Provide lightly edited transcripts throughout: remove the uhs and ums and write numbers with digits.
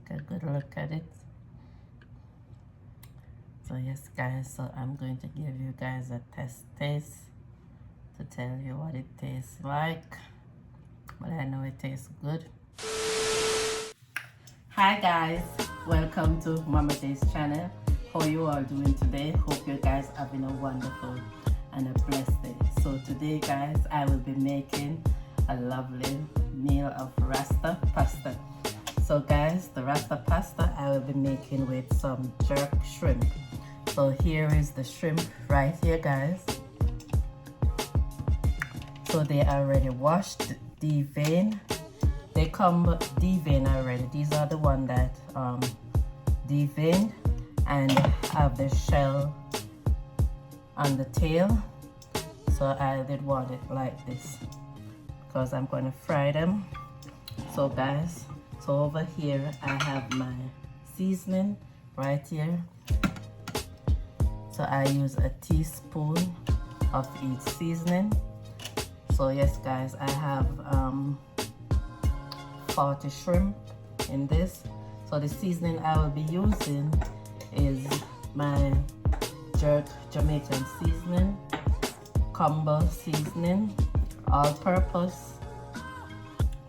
take a good look at it. So yes guys, so I'm going to give you guys a taste to tell you what it tastes like, but I know it tastes good. Hi guys, welcome to Mama J's channel. How you all doing today? Hope you guys having a wonderful and a blessed day. So today guys, I will be making a lovely meal of rasta pasta. So guys, the rasta pasta I will be making with some jerk shrimp. So here is the shrimp right here guys. So they are already washed, deveined. They come deveined already. These are the one that deveined and have the shell on the tail. So I did want it like this because I'm going to fry them. So guys, so over here I have my seasoning right here. So I use a teaspoon of each seasoning. So yes guys, I have 40 shrimp in this. So the seasoning I will be using is my jerk Jamaican seasoning, combo seasoning, all-purpose,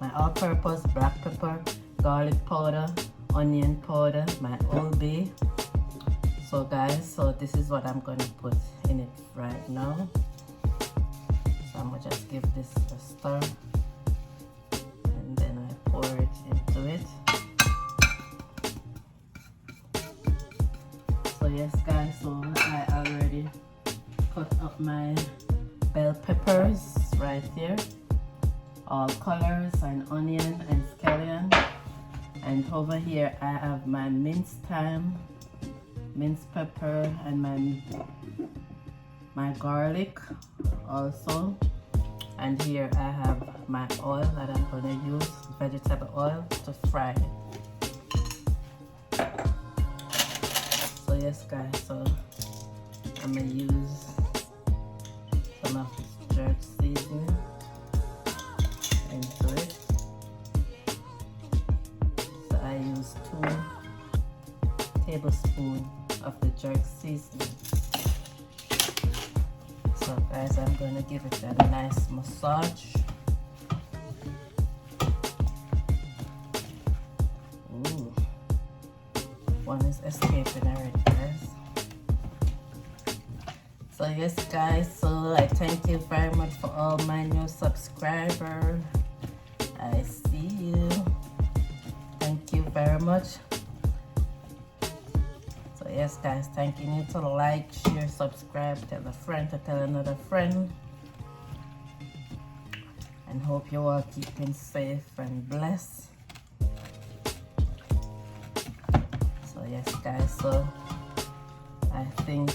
my all-purpose black pepper, garlic powder, onion powder, my Old Bay. So guys, so this is what I'm going to put in it right now. So I'm going to just give this a stir and then I pour it into it. So yes guys, so I already cut up my bell peppers right here, all colors, and onion and scallion. And over here I have my minced thyme, minced pepper, and my garlic also. And here I have my oil that I'm going to use, vegetable oil, to fry it. So yes guys, so I'm going to use some of this jerk seasoning into it. So I use 2 tablespoons of the jerk seasoning. So guys, I'm going to give it a nice massage. Ooh, one is escaping already guys. So yes guys, so I thank you very much for all my new subscribers. I see you. Thank you very much. So yes guys, thanking you to like, share, subscribe, tell a friend to tell another friend. And hope you all keeping safe and blessed. So yes guys, so I think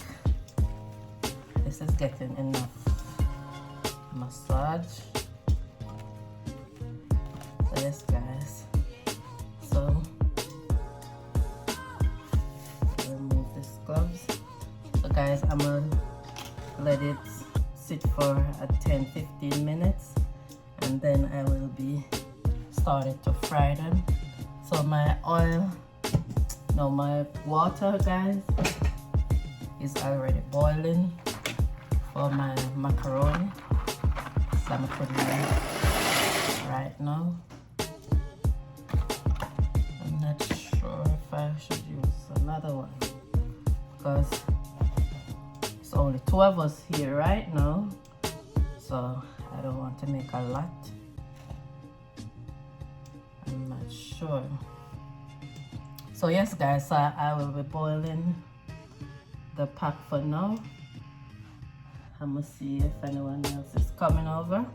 this is getting enough massage. So yes guys, so remove this gloves. So guys, I'm gonna let it sit for 10-15 minutes and then I will be started to fry them. So my oil, no, my water guys is already boiling for my macaroni. So I'm putting it right now. I'm not sure if I should use another one because it's only 2 of us here right now, so I don't want to make a lot. I'm not sure. So yes guys, so I will be boiling the pot for now. I'm gonna see if anyone else is coming over,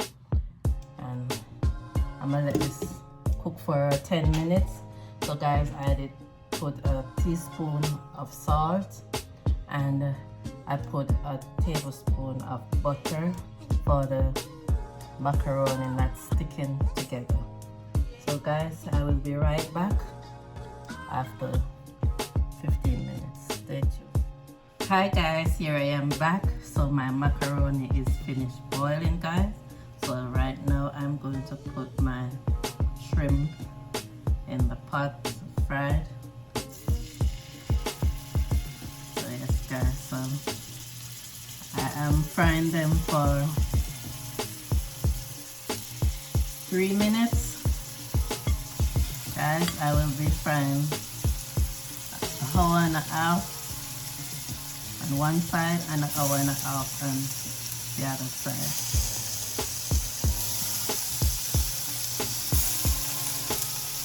and I'm gonna let this cook for 10 minutes. So guys, I did put a teaspoon of salt and I put a tablespoon of butter for the macaroni not sticking together. So guys, I will be right back after 15 minutes. Stay tuned. Hi guys, here I am back. So my macaroni is finished boiling guys. So right now I'm going to put my shrimp in the pot to fried. So yes guys, so I am frying them for 3 minutes. Guys, I will be frying an hour and a half on one side and an hour and a half on the other side.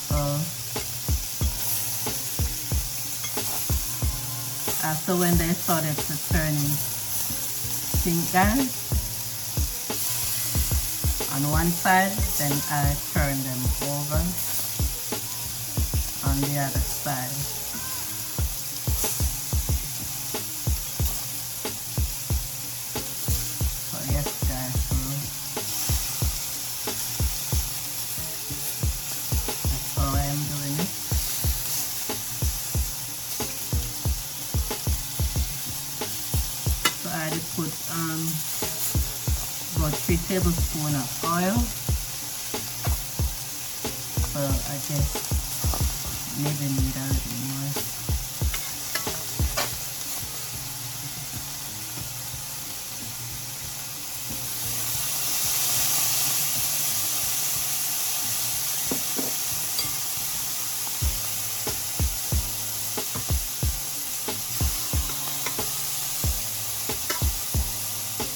So after when they started to turning pink, guys, on one side, then I turn them over on the other side. So yes guys, so that's how I am doing it. So I just put about 3 tablespoons of oil. So I guess maybe need a little more.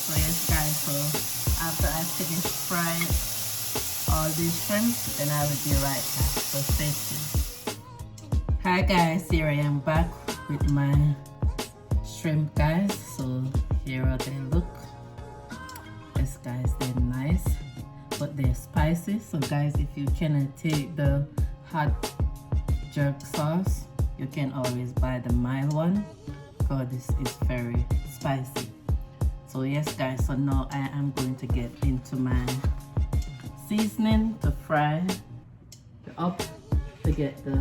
So yes guys, so after I finish frying all these shrimp, then I will be right back. So stay tuned. Hi guys, here I am back with my shrimp guys. So here how they look. Yes guys, they're nice, but they're spicy. So guys, if you cannot take the hot jerk sauce, you can always buy the mild one, because this is very spicy. So yes guys, so now I am going to get into my seasoning to fry up to get the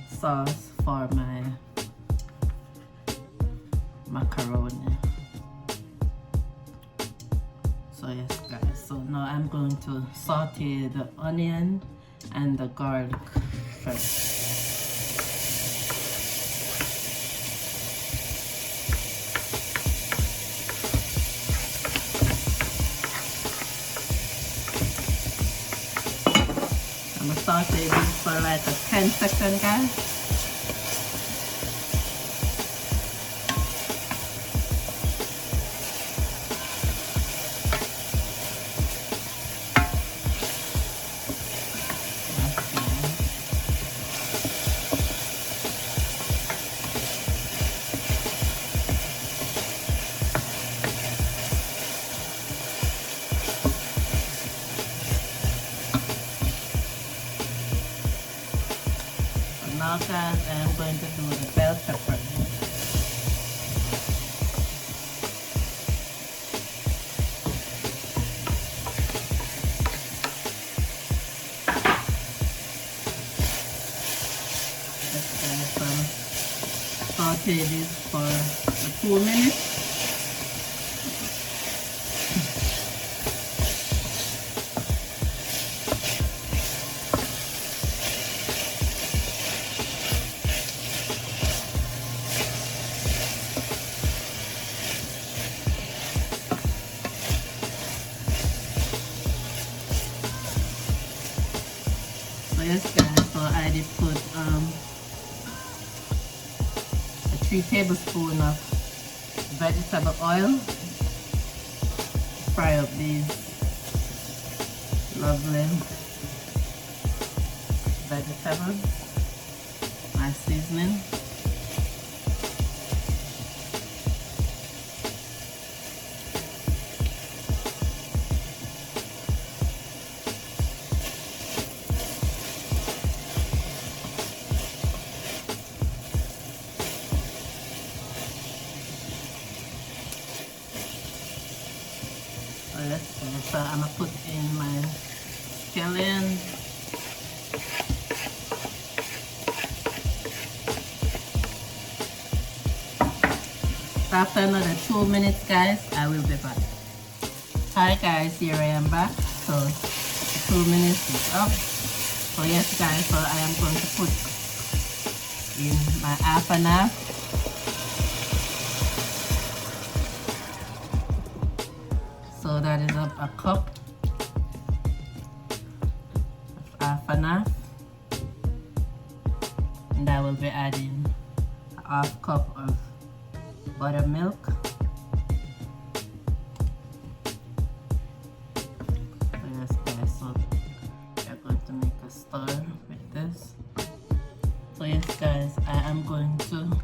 sauce for my macaroni. So yes guys, so now I'm going to saute the onion and the garlic first. I'm gonna saute this for like a 10 seconds, guys. Now guys, I'm going to do the bell pepper. Saute this for 2 minutes. So yes guys, so I did put 3 tablespoons of vegetable oil. Fry up these lovely vegetables. My seasoning. So I'm gonna put in my scallion. After another 2 minutes, guys, I will be back. Hi guys, here I am back. So 2 minutes is up. So yes guys, so I am going to put in my half and half. So that is a cup of half and half. And I will be adding a half cup of buttermilk. Yes guys, so we're going to make a stir with this. So yes guys, I am going to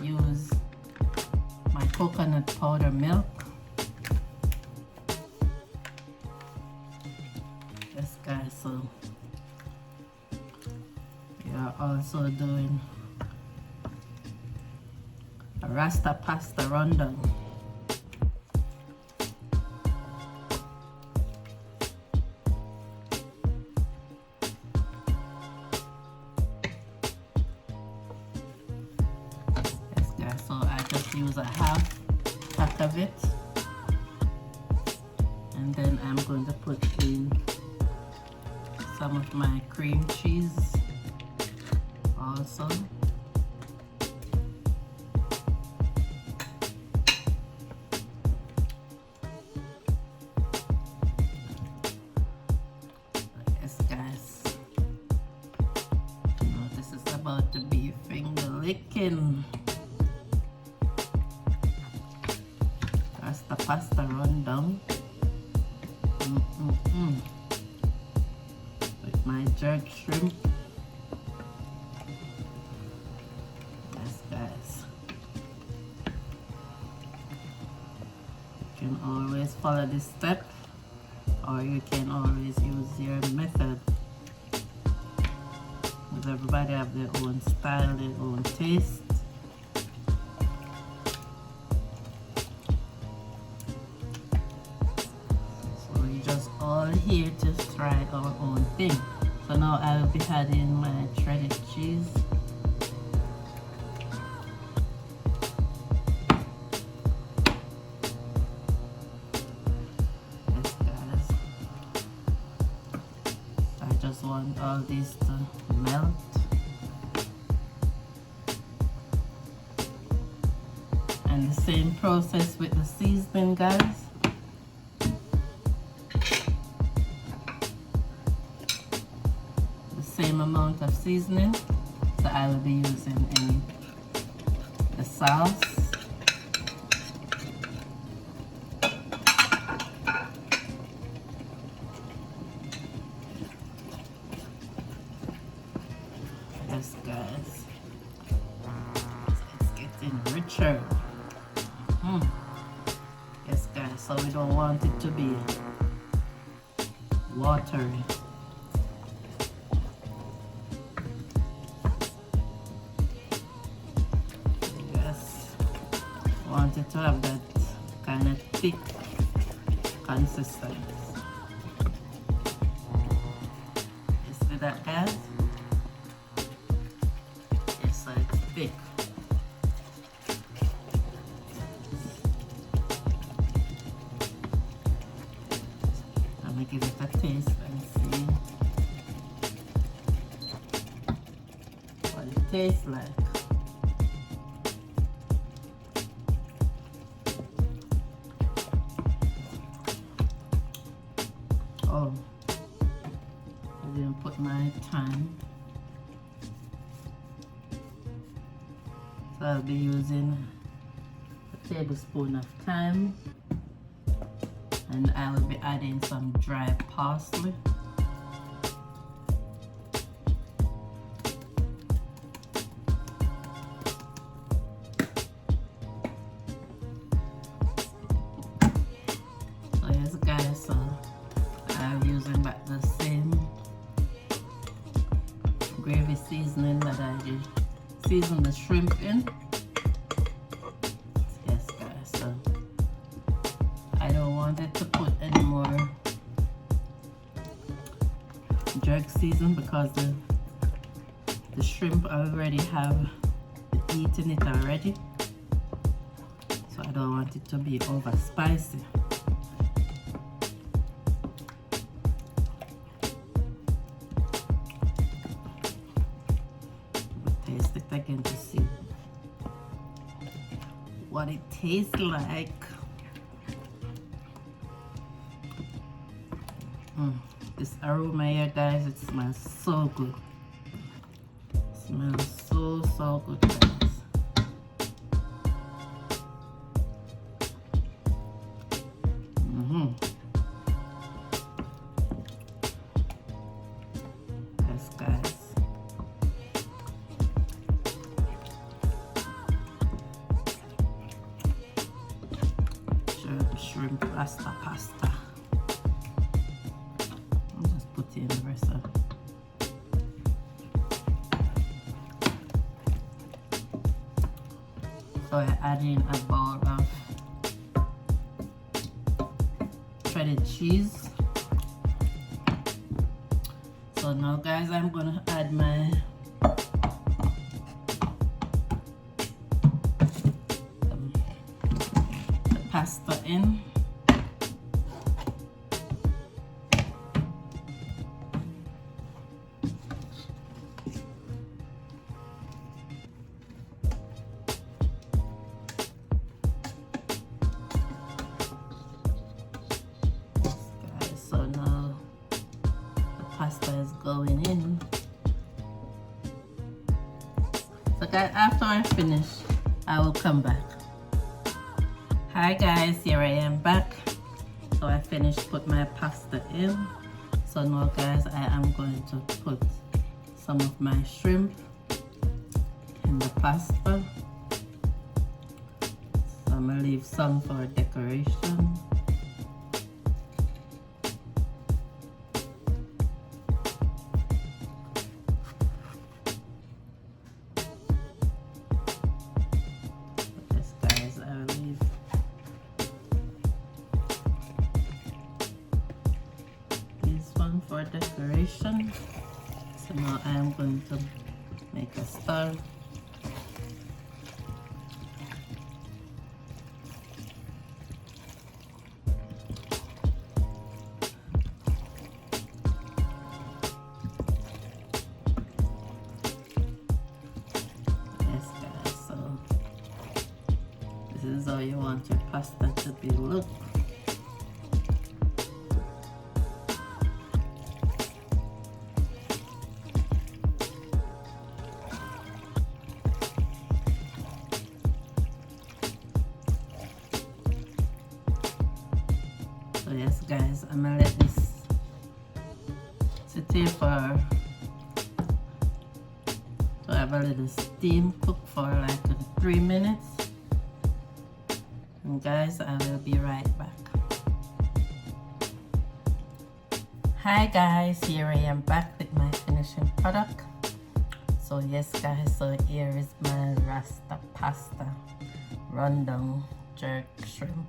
use my coconut powder milk. Yes guys, so we are also doing a rasta pasta rundown. Yes guys, so I just use a half pack of it, and then I'm going to put in some of my cream cheese also. Yes guys, now this is about to be finger licking. That's the pasta rundown. With my jerk shrimp. Yes guys, you can always follow this step, or you can always use your method, because everybody have their own style, their own taste. So we just all here to try our own thing. So now I will be adding my shredded cheese. Yes guys, I just want all this to melt. And the same process with the seasoning guys. Same amount of seasoning that I will be using in the sauce. Yes guys, it's getting richer. Yes guys, so we don't want it to be watery. Want it to have that kind of thick consistency. You see that guys? Yes, so it's thick. Let me give it a taste and see what it tastes like. Oh, I didn't put my thyme. So I'll be using a tablespoon of thyme, and I will be adding some dry parsley. So yes guys, so I'm using back the same gravy seasoning that I did season the shrimp in. Yes guys, so I don't want it to put any more jerk season, because the shrimp already have the heat in it already, so I don't want it to be over spicy. what it tastes like. This aroma here, guys, it smells so good. It smells so good, guys. Yes, guys. Shrimp rasta pasta. I'll just put it in the rest of. So I add in a bowl of shredded cheese. So now, guys, I'm gonna add my the pasta in. So now the pasta is going in. So guys, after I finish, I will come back. Hi guys, here I am back. So I finished put my pasta in. So now, guys, I am going to put some of my shrimp in the pasta. So I'm gonna leave some for decoration. For decoration. So now I am going to make a star. Yes, guys, so this is how you want your pasta to be look. So yes, guys, I'm gonna let this sit here to have a little steam cook for like 3 minutes. And guys, I will be right back. Hi guys, here I am back with my finishing product. So yes, guys, so here is my rasta pasta rundown jerk shrimp.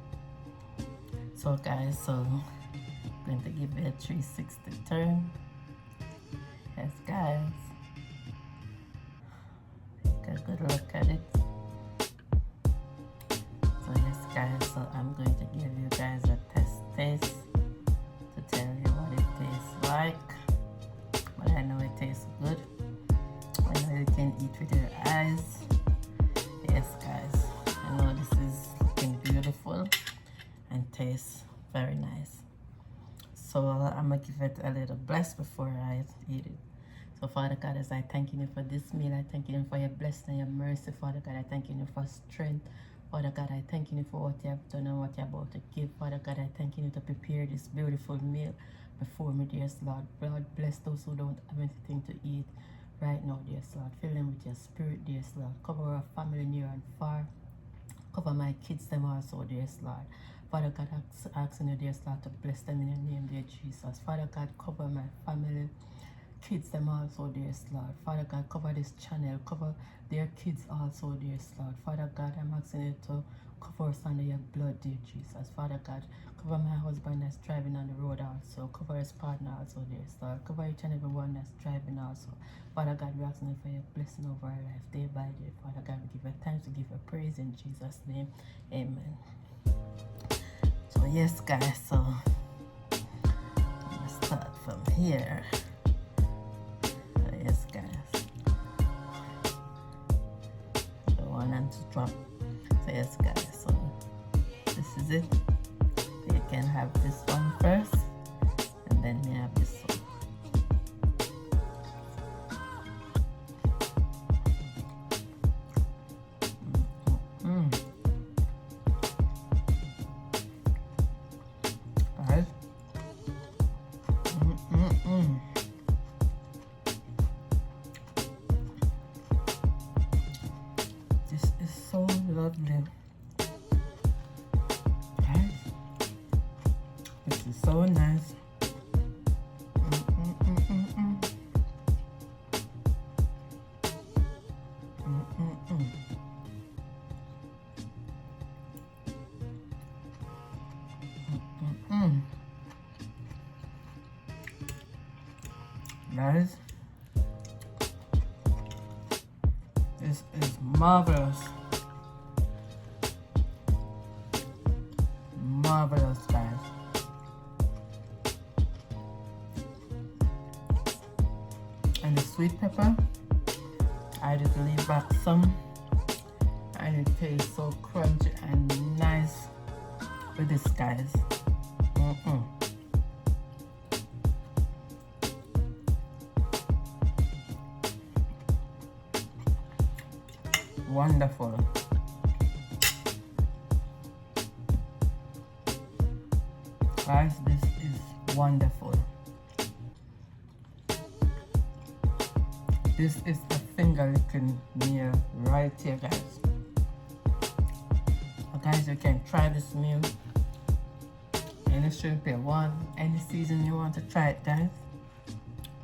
So guys, so I'm going to give it a 360 turn. Yes, guys, take a good look at it. So yes, guys, so I'm going to give you guys a taste to tell you what it tastes like. But I know it tastes good. I know you can eat with your eyes. Yes, guys, I know this is looking beautiful and tastes very nice. So I'm gonna give it a little bless before I eat it. So Father God, as I thank you for this meal, I thank you for your blessing and your mercy. Father God, I thank you for strength. Father God, I thank you for what you have done and what you're about to give. Father God, I thank you to prepare this beautiful meal before me, dear Lord. Lord, bless those who don't have anything to eat right now, dear Lord. Fill them with your spirit, dear Lord. Cover our family near and far. Cover my kids, them also, dear Lord. Father God, asking you, dear Lord, to bless them in your name, dear Jesus. Father God, cover my family, kids, them also, dear Lord. Father God, cover this channel, cover their kids also, dear Lord. Father God, I'm asking you to cover us under your blood, dear Jesus. Father God, cover my husband that's driving on the road also. Cover his partner also, dear Lord. Cover each and every one that's driving also. Father God, we're asking you for your blessing over our life day by day. Father God, we give you thanks, we give you praise in Jesus' name. Amen. So yes, guys, so I'm gonna start from here. So yes, guys, the one and to drop. So yes, guys, is it. You can have this one first, and then we have this one. Guys, this is so lovely. Guys, this is so nice. Guys, this is marvelous. Marvelous, guys. And the sweet pepper, I just leave back some, and it tastes so crunchy and nice with this, guys. Wonderful. Guys, this is wonderful. This is a finger licking meal right here, guys. So guys, you can try this meal any shrimp you want, any season you want to try it, guys.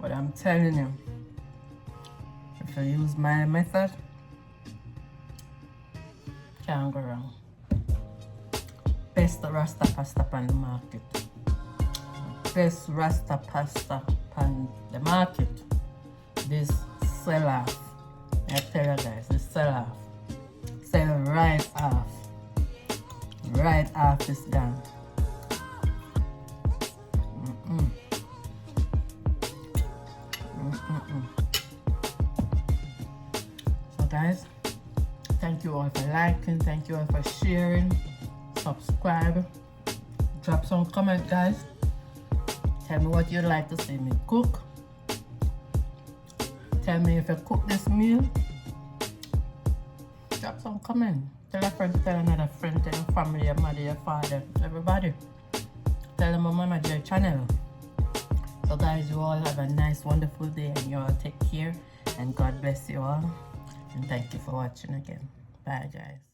But I'm telling you, if you use my method, can't go wrong. Best rasta pasta on the market. Best rasta pasta on the market. This sell off. I tell you guys, this sell off. Sell right off. Right off this gun. So guys, thank you all for liking, thank you all for sharing, subscribe, drop some comment, guys. Tell me what you'd like to see me cook. Tell me if you cook this meal. Drop some comment. Tell a friend, tell another friend, tell your family, your mother, your father, everybody. Tell them I'm on your channel. So guys, you all have a nice, wonderful day, and you all take care, and God bless you all. And thank you for watching again. Bye, guys.